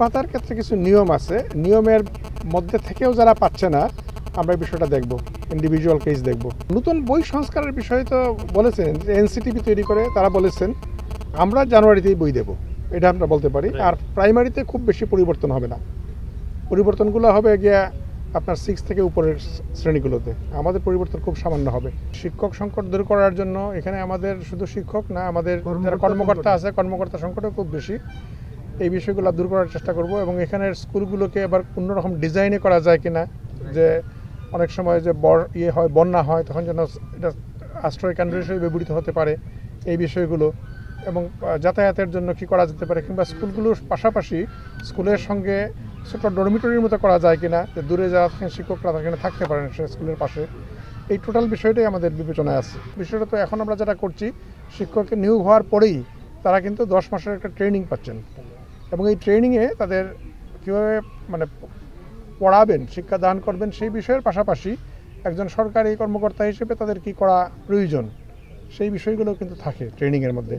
পাতার ক্ষেত্রে কিছু নিয়ম আছে, নিয়মের মধ্যে থেকেও যারা পাচ্ছে না আমরা এই বিষয়টা দেখব, ইন্ডিভিজুয়াল কেস দেখব। নতুন বই সংস্কারের বিষয়ে তো বলেছেন, এনসিটিভি তৈরি করে তারা বলেছেন আমরা জানুয়ারিতেই বই দেব, এটা আমরা বলতে পারি। আর প্রাইমারিতে খুব বেশি পরিবর্তন হবে না, পরিবর্তনগুলো হবে গিয়া আপনার 6 থেকে উপরের শ্রেণীগুলোতে। আমাদের পরিবর্তন খুব সামান্য হবে। শিক্ষক সংকট দূর করার জন্য এখানে আমাদের শুধু শিক্ষক না, আমাদের যারা কর্মকর্তা আছে, কর্মকর্তা সংকটও খুব বেশি। এই বিষয়গুলো দূর করার চেষ্টা করব এবং এখানের স্কুলগুলোকে আবার অন্যরকম ডিজাইনে করা যায় কিনা, যে অনেক সময় যে বন্যা হয় তখন যেন এটা আশ্রয় কেন্দ্র হিসেবে ব্যবহৃত হতে পারে, এই বিষয়গুলো। এবং যাতায়াতের জন্য কি করা যেতে পারে, কিংবা স্কুলগুলোর পাশাপাশি স্কুলের সঙ্গে ছোটো ডরমিটরির মতো করা যায় কিনা, যে দূরে যারা থাকেন শিক্ষকরা সেখানে থাকতে পারেন সে স্কুলের পাশে। এই টোটাল বিষয়টাই আমাদের বিবেচনায় আছে। বিষয়টা তো এখন আমরা যেটা করছি, শিক্ষকের নিয়োগ হওয়ার পরেই তারা কিন্তু 10 মাসের একটা ট্রেনিং পাচ্ছেন এবং এই ট্রেনিংয়ে তাদের কীভাবে মানে পড়াবেন, শিক্ষাদান করবেন, সেই বিষয়ের পাশাপাশি একজন সরকারি কর্মকর্তা হিসেবে তাদের কি করা প্রয়োজন সেই বিষয়গুলো কিন্তু থাকে ট্রেনিংয়ের মধ্যে।